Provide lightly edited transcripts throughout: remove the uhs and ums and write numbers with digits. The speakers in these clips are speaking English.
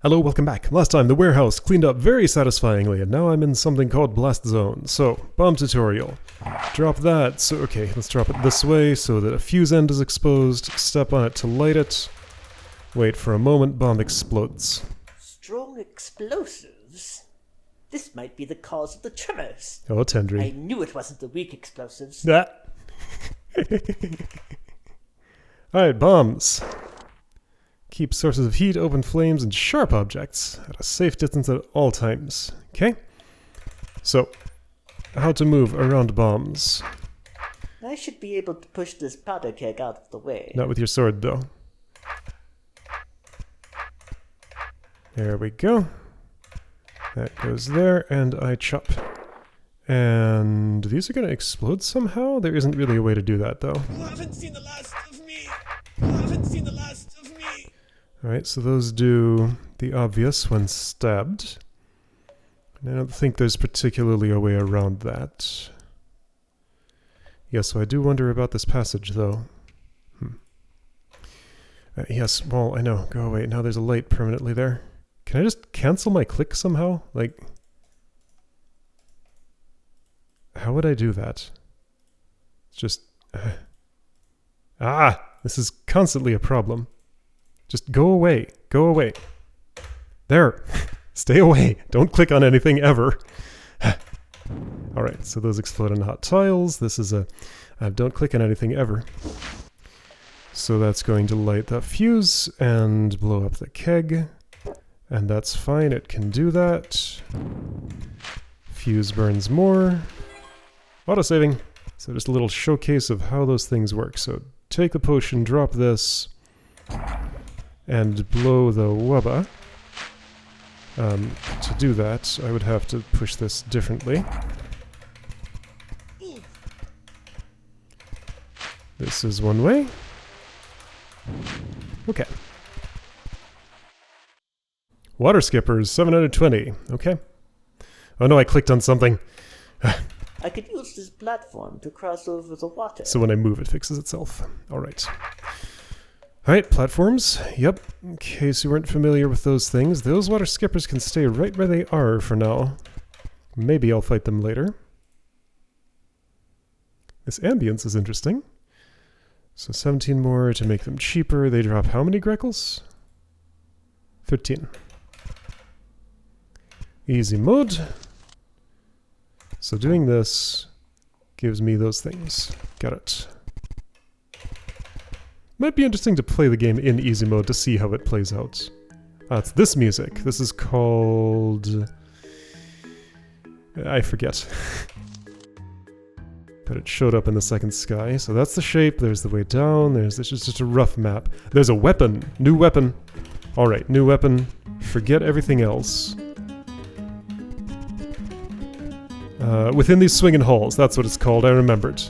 Hello, welcome back. Last time the warehouse cleaned up very satisfyingly, and now I'm in something called Blast Zone. So, bomb tutorial. Drop that. So, okay, let's drop it this way so that a fuse end is exposed. Step on it to light it. Wait for a moment, bomb explodes. Strong explosives? This might be the cause of the tremors. Oh, Tendry. I knew it wasn't the weak explosives. Ah. Alright, bombs. Keep sources of heat, open flames, and sharp objects at a safe distance at all times. Okay? So, how to move around bombs. I should be able to push this powder keg out of the way. Not with your sword, though. There we go. That goes there, and I chop. And these are going to explode somehow? There isn't really a way to do that, though. You haven't seen the last of me! You haven't seen the last of me! Alright, so those do the obvious when stabbed. I don't think there's particularly a way around that. Yeah, so I do wonder about this passage, though. Yes, well, I know. Go away. Now there's a light permanently there. Can I just cancel my click somehow? Like, how would I do that? It's just... this is constantly a problem. Just go away. Go away. There. Stay away. Don't click on anything ever. Alright, so those explode on hot tiles. This is a... don't click on anything ever. So that's going to light that fuse and blow up the keg. And that's fine. It can do that. Fuse burns more. Autosaving. So just a little showcase of how those things work. So take the potion, drop this, and blow the wubba. To do that, I would have to push this differently. This is one way. Okay. Water skippers, 7 out of 20. Okay. Oh no, I clicked on something. I could use this platform to cross over the water. So when I move, it fixes itself. Alright. Alright, platforms. Yep. In case you weren't familiar with those things, those water skippers can stay right where they are for now. Maybe I'll fight them later. This ambience is interesting. So 17 more to make them cheaper. They drop how many Greckles? 13. Easy mode. So doing this gives me those things. Got it. Might be interesting to play the game in easy mode to see how it plays out. It's this music. This is called... I forget. But it showed up in the second sky. So that's the shape. There's the way down. This is just a rough map. There's a weapon. New weapon. Alright, new weapon. Forget everything else. Within these swinging halls. That's what it's called. I remembered.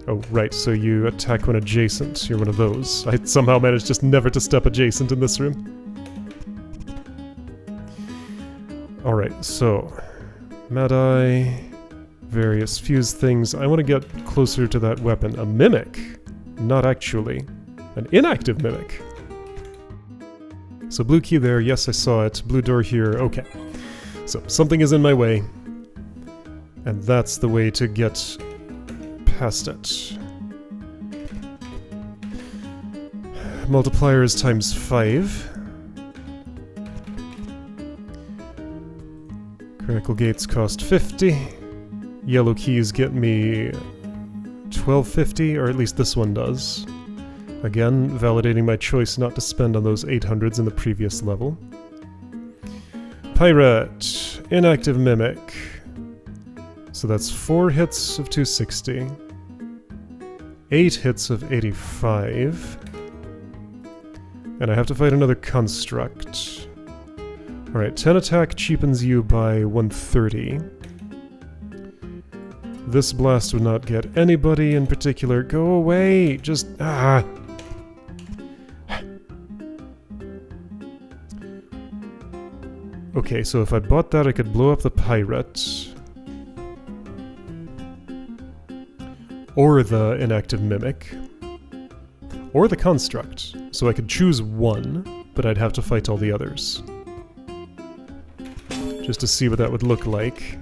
Oh, right, so you attack when adjacent. You're one of those. I somehow managed just never to step adjacent in this room. Alright, so... Mad Eye... Various fuse things. I want to get closer to that weapon. A mimic! Not actually. An inactive mimic. So blue key there, yes I saw it. Blue door here, okay. So something is in my way. And that's the way to get... past it. Multiplier is times 5. Crackle gates cost 50. Yellow keys get me 1250, or at least this one does. Again, validating my choice not to spend on those 800s in the previous level. Pirate. Inactive mimic. So that's 4 hits of 260. 8 hits of 85. And I have to fight another construct. Alright, 10 attack cheapens you by 130. This blast would not get anybody in particular. Go away! Just... Okay, so if I bought that, I could blow up the pirate. Or the inactive mimic. or the construct. So I could choose one, but I'd have to fight all the others. Just to see what that would look like.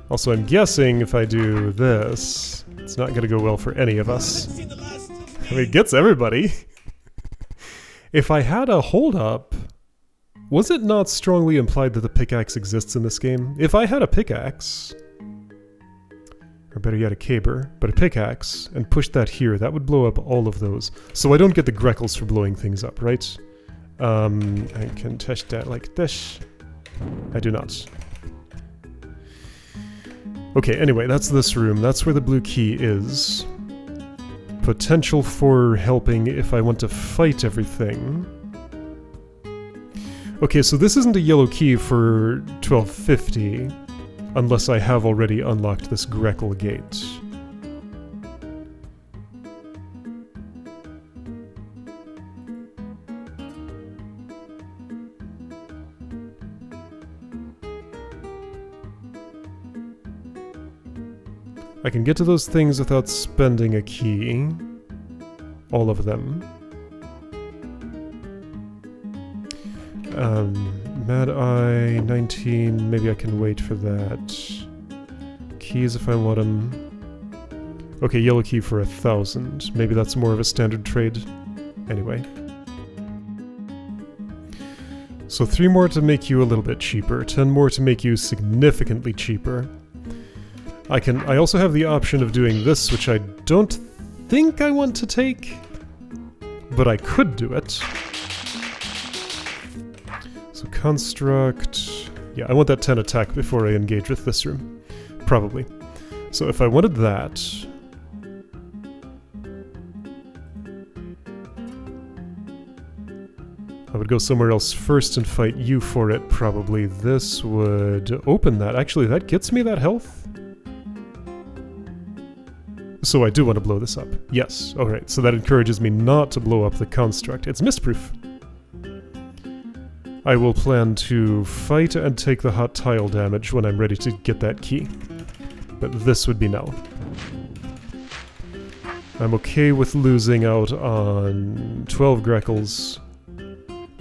Also, I'm guessing if I do this, it's not going to go well for any of us. Haven't seen the last of me. I mean, it gets everybody. If I had a hold-up, was it not strongly implied that the pickaxe exists in this game? If I had a pickaxe, or better yet a caber, but a pickaxe, and pushed that here, that would blow up all of those. So I don't get the Greckles for blowing things up, right? I can test that like this. I do not. Okay, anyway, that's this room. That's where the blue key is. Potential for helping if I want to fight everything. Okay, so this isn't a yellow key for 1250, unless I have already unlocked this Greckle gate. I can get to those things without spending a key. All of them. Mad Eye, 19, maybe I can wait for that. Keys if I want them. Okay, yellow key for 1,000. Maybe that's more of a standard trade. Anyway. So 3 more to make you a little bit cheaper. 10 more to make you significantly cheaper. I also have the option of doing this, which I don't think I want to take, but I could do it. So construct... Yeah, I want that 10 attack before I engage with this room. Probably. So if I wanted that... I would go somewhere else first and fight you for it, probably. This would open that. Actually, that gets me that health. So I do want to blow this up. Yes, alright, so that encourages me not to blow up the construct. It's mistproof. I will plan to fight and take the hot tile damage when I'm ready to get that key. But this would be now. I'm okay with losing out on 12 Greckles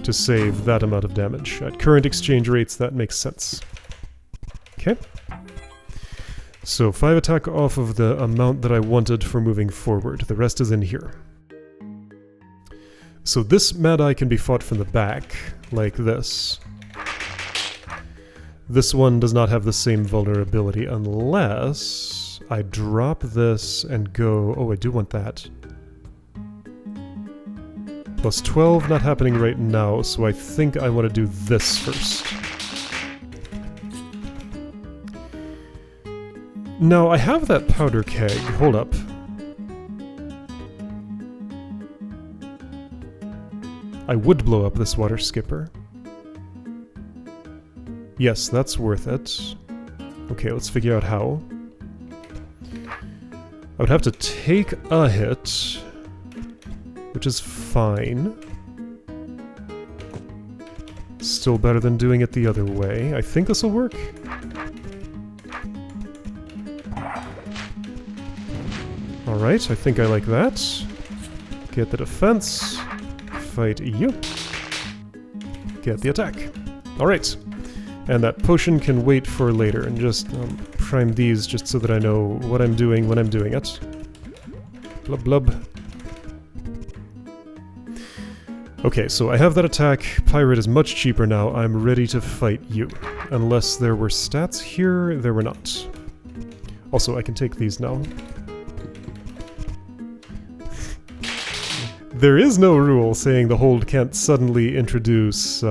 to save that amount of damage. At current exchange rates, that makes sense. Okay. So 5 attack off of the amount that I wanted for moving forward. The rest is in here. So this Mad Eye can be fought from the back, like this. This one does not have the same vulnerability unless I drop this and go... Oh, I do want that. Plus 12 not happening right now, so I think I want to do this first. No, I have that powder keg. Hold up. I would blow up this water skipper. Yes, that's worth it. Okay, let's figure out how. I would have to take a hit, which is fine. Still better than doing it the other way. I think this will work. Alright, I think I like that. Get the defense. Fight you. Get the attack. Alright. And that potion can wait for later, and just prime these just so that I know what I'm doing when I'm doing it. Blub blub. Okay, so I have that attack. Pirate is much cheaper now. I'm ready to fight you. Unless there were stats here, there were not. Also, I can take these now. There is no rule saying the hold can't suddenly introduce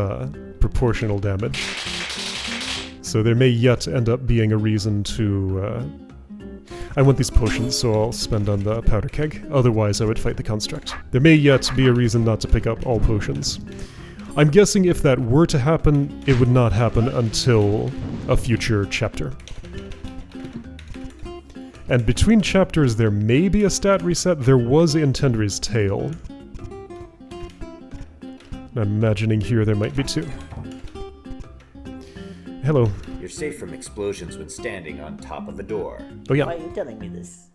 proportional damage. So there may yet end up being a reason to... I want these potions, so I'll spend on the powder keg. Otherwise, I would fight the construct. There may yet be a reason not to pick up all potions. I'm guessing if that were to happen, it would not happen until a future chapter. And between chapters, there may be a stat reset. There was in Tendry's Tale. I'm imagining here there might be 2. Hello. You're safe from explosions when standing on top of a door. Oh yeah. Why are you telling me this?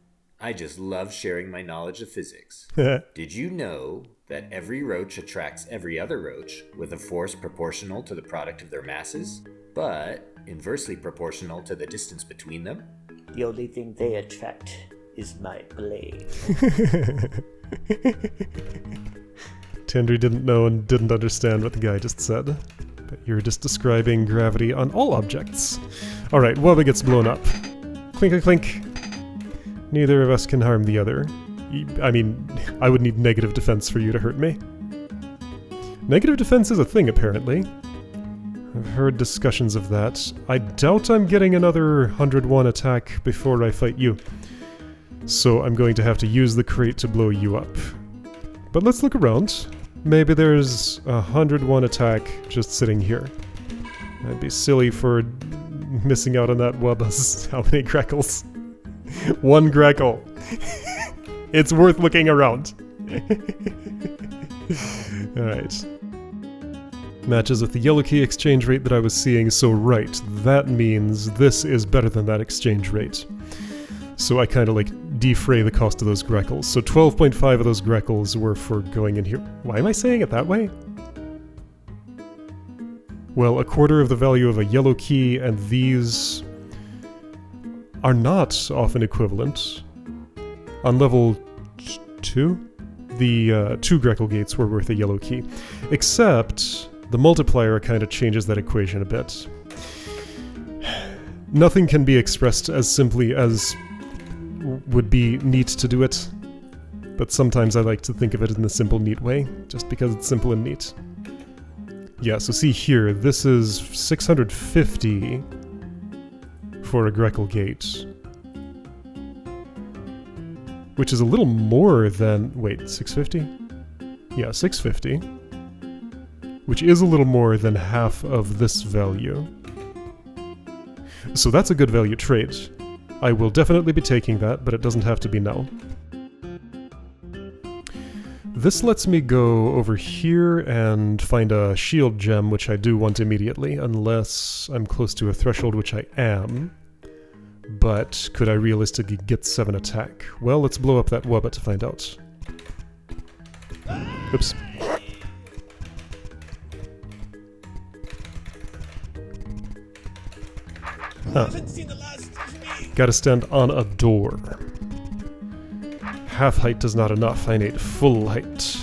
I just love sharing my knowledge of physics. Did you know that every roach attracts every other roach with a force proportional to the product of their masses, but inversely proportional to the distance between them? The only thing they attract is my blade. Tendry didn't know and didn't understand what the guy just said. But you're just describing gravity on all objects. Alright, Wubba gets blown up. Clink a clink. Neither of us can harm the other. I mean, I would need negative defense for you to hurt me. Negative defense is a thing, apparently. I've heard discussions of that. I doubt I'm getting another 101 attack before I fight you. So I'm going to have to use the crate to blow you up. But let's look around. Maybe there's a 101 attack just sitting here. I'd be silly for missing out on that Wubba's. How many Greckles? 1 Greckle. It's worth looking around. Alright. Matches with the yellow key exchange rate that I was seeing, so right, that means this is better than that exchange rate. So I kind of like defray the cost of those Greckles. So 12.5 of those Greckles were for going in here. Why am I saying it that way? Well, a quarter of the value of a yellow key, and these are not often equivalent. On level 2, the 2 Greckle gates were worth a yellow key. Except the multiplier kind of changes that equation a bit. Nothing can be expressed as simply as would be neat to do it, but sometimes I like to think of it in the simple, neat way, just because it's simple and neat. Yeah, so see here, this is 650 for a Greckle gate, which is a little more than... wait, 650? Yeah, 650, which is a little more than half of this value. So that's a good value trade. I will definitely be taking that, but it doesn't have to be now. This lets me go over here and find a shield gem, which I do want immediately, unless I'm close to a threshold, which I am. But could I realistically get 7 attack? Well, let's blow up that Wubba to find out. Oops. Huh. Haven't seen the last of me. Gotta stand on a door. Half height is not enough, I need full height.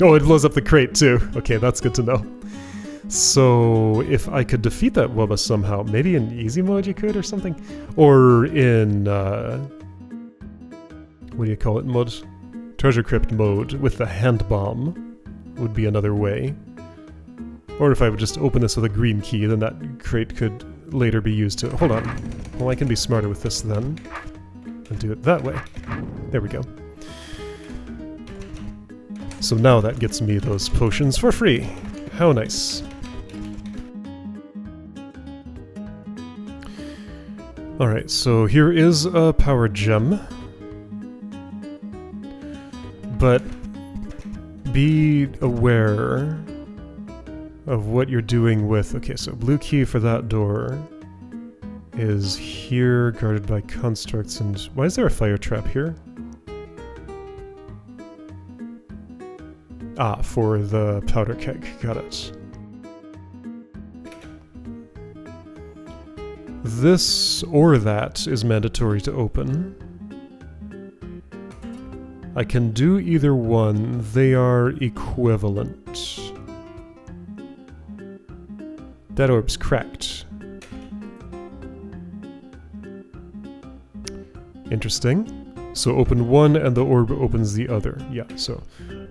Oh, it blows up the crate too. Okay, that's good to know. So, if I could defeat that Wubba somehow, maybe in easy mode you could or something? Or in, what do you call it mode? Treasure Crypt mode with the hand bomb would be another way. Or if I would just open this with a green key, then that crate could later be used to... Hold on. Well, I can be smarter with this then. And do it that way. There we go. So now that gets me those potions for free. How nice. Alright, so here is a power gem. But be aware of what you're doing with... Okay, so blue key for that door is here, guarded by constructs, and... Why is there a fire trap here? Ah, for the powder keg. Got it. This or that is mandatory to open. I can do either one. They are equivalent. That orb's cracked. Interesting. So open one and the orb opens the other. Yeah, so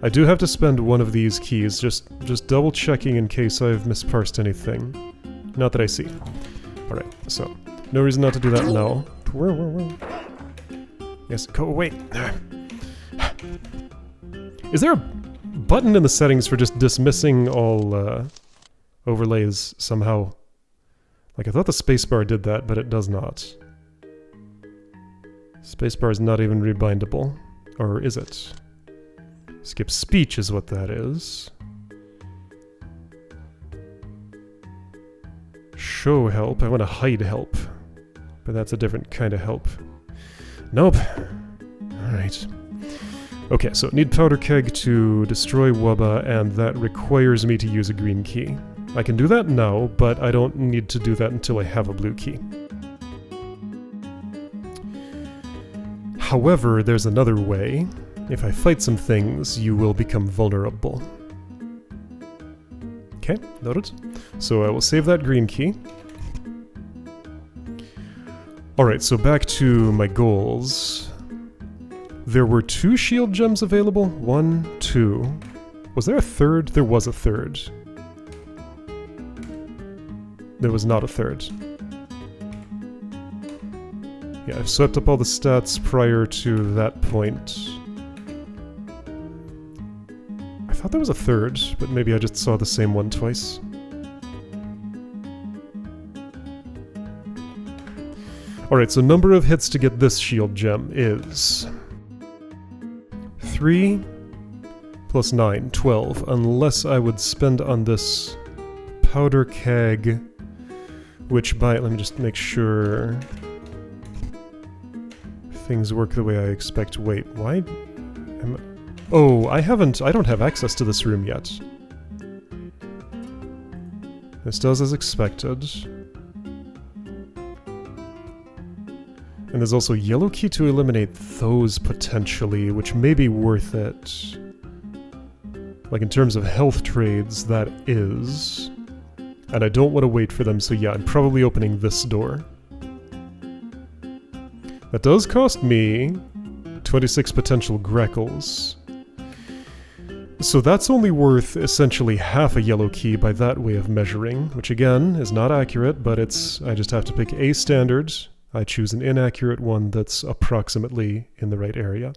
I do have to spend one of these keys, just double checking in case I've misparsed anything. Not that I see. Alright, so no reason not to do that now. Yes, go away. Is there a button in the settings for just dismissing all overlays somehow? Like, I thought the spacebar did that, but it does not. Spacebar is not even rebindable. Or is it? Skip speech is what that is. show help. I want to hide help. But that's a different kind of help. Nope. Alright. Okay, so need powder keg to destroy Wubba, and that requires me to use a green key. I can do that now, but I don't need to do that until I have a blue key. However, there's another way. If I fight some things, you will become vulnerable. Okay, noted. So I will save that green key. Alright, so back to my goals. There were 2 shield gems available? 1, 2. Was there a third? There was a third. There was not a third. Yeah, I've swept up all the stats prior to that point. I thought there was a third, but maybe I just saw the same one twice. Alright, so number of hits to get this shield gem is 3 plus 9, 12, unless I would spend on this powder keg, which let me just make sure things work the way I expect. Wait, why oh, I don't have access to this room yet. This does as expected. And there's also yellow key to eliminate those potentially, which may be worth it. Like in terms of health trades, that is. And I don't want to wait for them, so yeah, I'm probably opening this door. That does cost me 26 potential Greckles. So that's only worth essentially half a yellow key by that way of measuring, which again is not accurate, but I just have to pick a standard. I choose an inaccurate one that's approximately in the right area.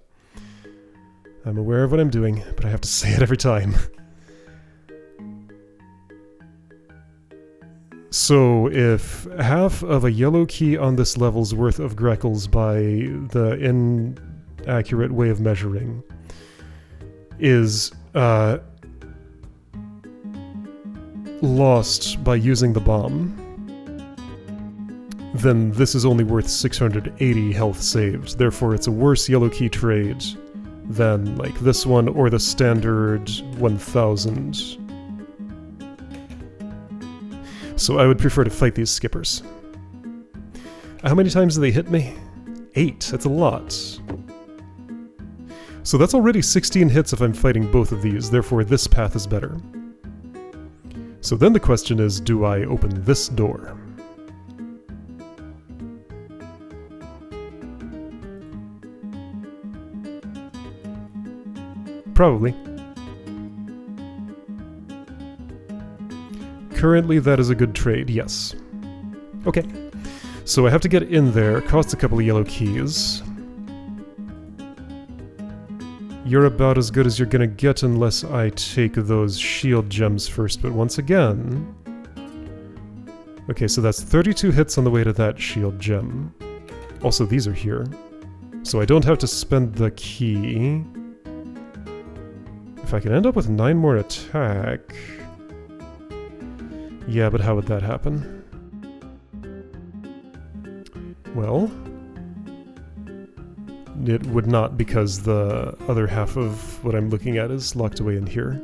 I'm aware of what I'm doing, but I have to say it every time. So if half of a yellow key on this level's worth of Greckles by the inaccurate way of measuring is lost by using the bomb, then this is only worth 680 health saved. Therefore, it's a worse yellow key trade than like this one or the standard 1000. So I would prefer to fight these skippers. How many times do they hit me? 8. That's a lot. So that's already 16 hits if I'm fighting both of these, therefore this path is better. So then the question is, do I open this door? Probably. Currently that is a good trade, yes. Okay. So I have to get in there, costs a couple of yellow keys. You're about as good as you're gonna get unless I take those shield gems first, but once again... Okay, so that's 32 hits on the way to that shield gem. Also, these are here. So I don't have to spend the key. If I can end up with 9 more attack... Yeah, but how would that happen? Well... It would not, because the other half of what I'm looking at is locked away in here.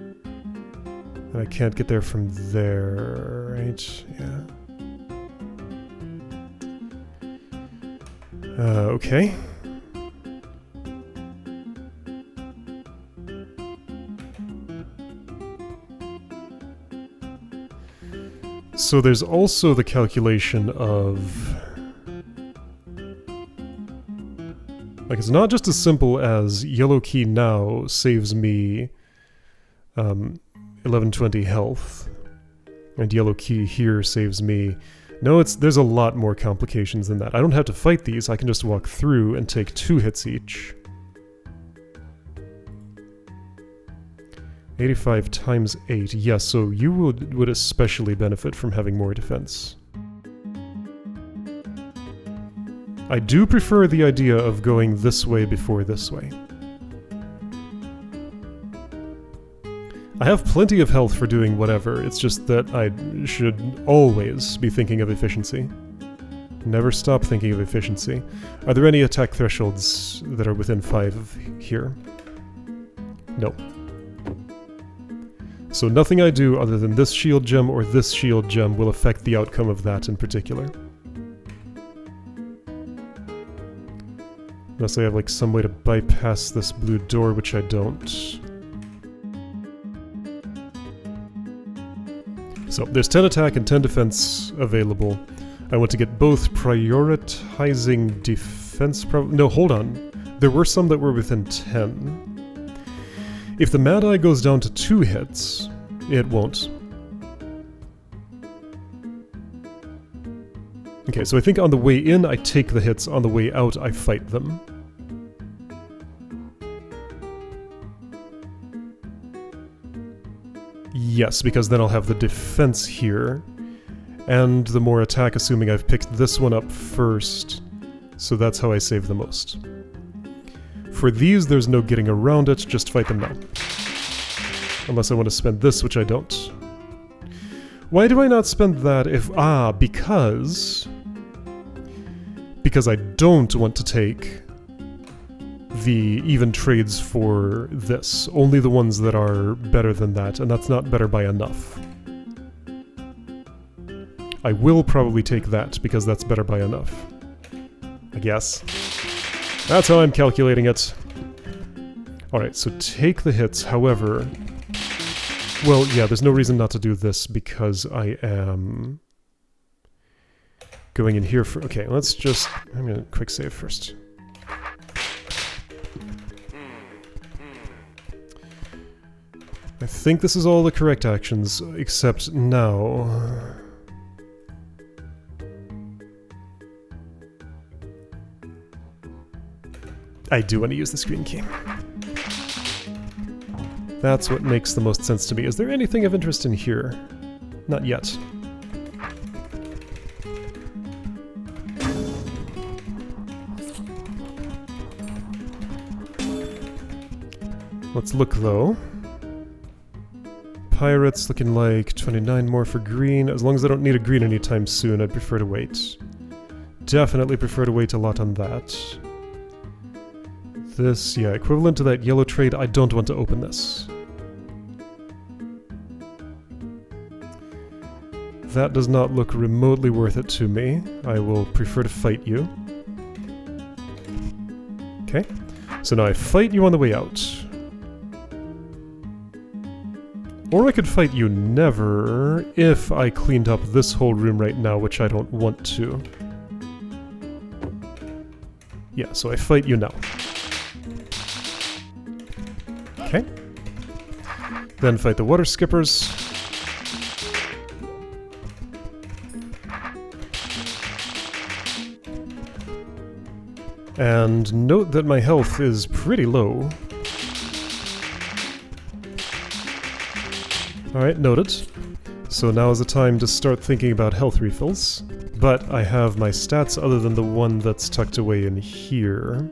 And I can't get there from there, right? Yeah. Okay. So there's also the calculation of... Like, it's not just as simple as yellow key now saves me 1120 health, and yellow key here saves me... No, there's a lot more complications than that. I don't have to fight these, I can just walk through and take 2 hits each. 85 times 8, yes, so you would especially benefit from having more defense. I do prefer the idea of going this way before this way. I have plenty of health for doing whatever, it's just that I should always be thinking of efficiency. Never stop thinking of efficiency. Are there any attack thresholds that are within 5 here? No. So nothing I do other than this shield gem or this shield gem will affect the outcome of that in particular. Unless I have like some way to bypass this blue door, which I don't. So there's 10 attack and 10 defense available. I want to get both prioritizing defense no, hold on. There were some that were within 10. If the Mad Eye goes down to 2 hits, it won't. Okay, so I think on the way in I take the hits, on the way out I fight them. Yes, because then I'll have the defense here. And the more attack, assuming I've picked this one up first. So that's how I save the most. For these, there's no getting around it, just fight them now. Unless I want to spend this, which I don't. Why do I not spend that if... because I don't want to take the even trades for this. Only the ones that are better than that, and that's not better by enough. I will probably take that, because that's better by enough. I guess. That's how I'm calculating it. Alright, so take the hits, however... Well, yeah, there's no reason not to do this, because I am... going in here for... Okay, let's just... I'm gonna quick save first. I think this is all the correct actions, except now... I do want to use the screen key. That's what makes the most sense to me. Is there anything of interest in here? Not yet. Let's look, though. Pirates looking like 29 more for green. As long as I don't need a green anytime soon, I'd prefer to wait. Definitely prefer to wait a lot on that. This, yeah, equivalent to that yellow trade. I don't want to open this. That does not look remotely worth it to me. I will prefer to fight you. Okay, so now I fight you on the way out. Or I could fight you never if I cleaned up this whole room right now, which I don't want to. Yeah, so I fight you now. Okay. Then fight the water skippers. And note that my health is pretty low. Alright, noted. So now is the time to start thinking about health refills. But I have my stats other than the one that's tucked away in here.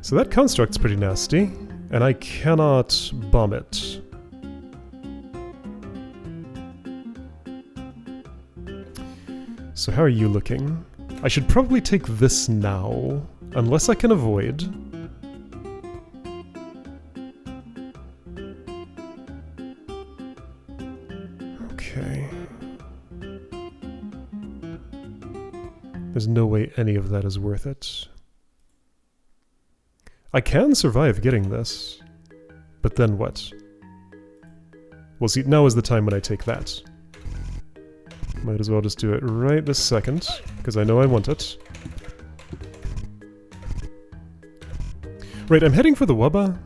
So that construct's pretty nasty. And I cannot bomb it. So how are you looking? I should probably take this now, unless I can avoid. Okay. There's no way any of that is worth it. I can survive getting this, but then what? Well, see, now is the time when I take that. Might as well just do it right this second, because I know I want it. Right, I'm heading for the Wubba.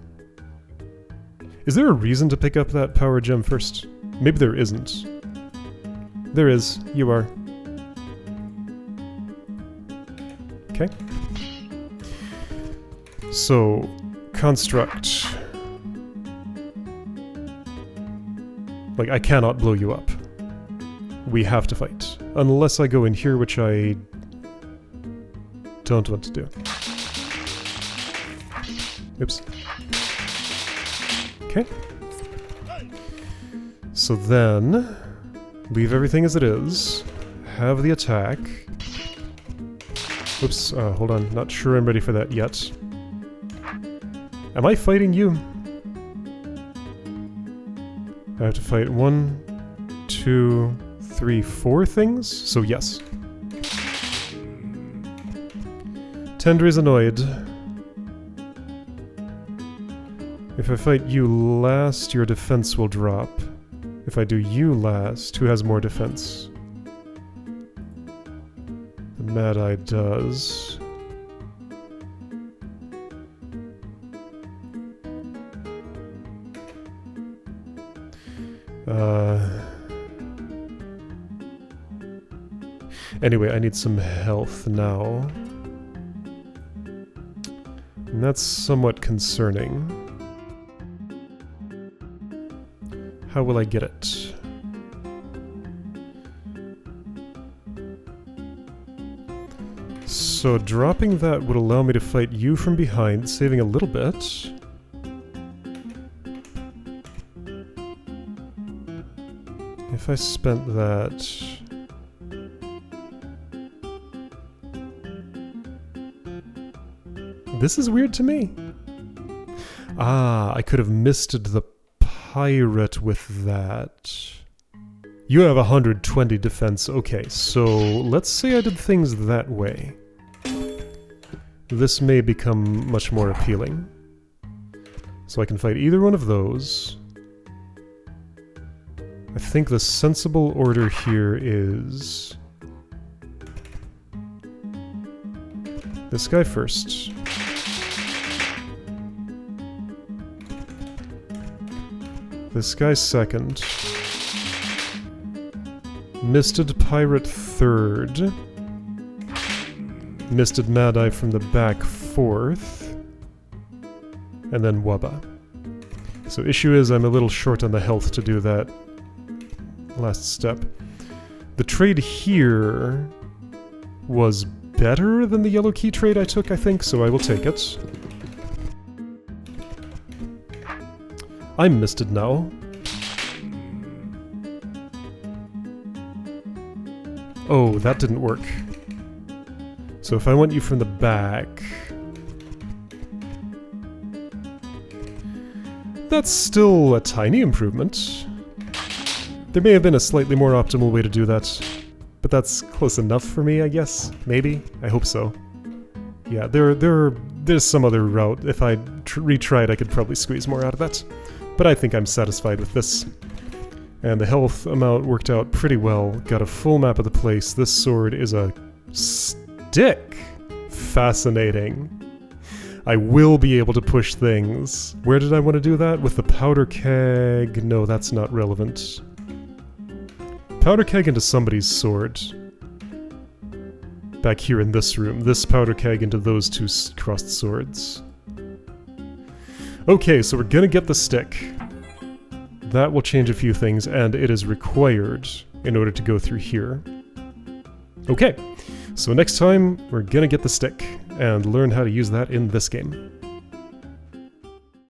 Is there a reason to pick up that power gem first? Maybe there isn't. There is. You are. Okay. So, construct. Like, I cannot blow you up. We have to fight. Unless I go in here, which I don't want to do. Oops. Okay. So then, leave everything as it is. Have the attack. Oops, hold on. Not sure I'm ready for that yet. Am I fighting you? I have to fight 1, 2, 3, 4 things? So yes. Tender is annoyed. If I fight you last, your defense will drop. If I do you last, who has more defense? The Mad Eye does. Anyway, I need some health now. And that's somewhat concerning. How will I get it? So dropping that would allow me to fight you from behind, saving a little bit. If I spent that... This is weird to me. Ah, I could have misted the pirate with that. You have 120 defense. Okay, so let's say I did things that way. This may become much more appealing. So I can fight either one of those. I think the sensible order here is... this guy first. This guy second. Misted Pirate third. Misted Mad Eye from the back fourth. And then Wubba. So issue is I'm a little short on the health to do that last step. The trade here was better than the yellow key trade I took, I think, so I will take it. I'm misted now. Oh, that didn't work. So if I want you from the back... that's still a tiny improvement. There may have been a slightly more optimal way to do that, but that's close enough for me, I guess? Maybe? I hope so. Yeah, there's some other route. If I retried, I could probably squeeze more out of that. But I think I'm satisfied with this. And the health amount worked out pretty well. Got a full map of the place. This sword is a stick! Fascinating. I will be able to push things. Where did I want to do that? With the powder keg? No, that's not relevant. Powder keg into somebody's sword. Back here in this room. This powder keg into those two crossed swords. Okay, so we're gonna get the stick. That will change a few things, and it is required in order to go through here. Okay, so next time we're gonna get the stick and learn how to use that in this game.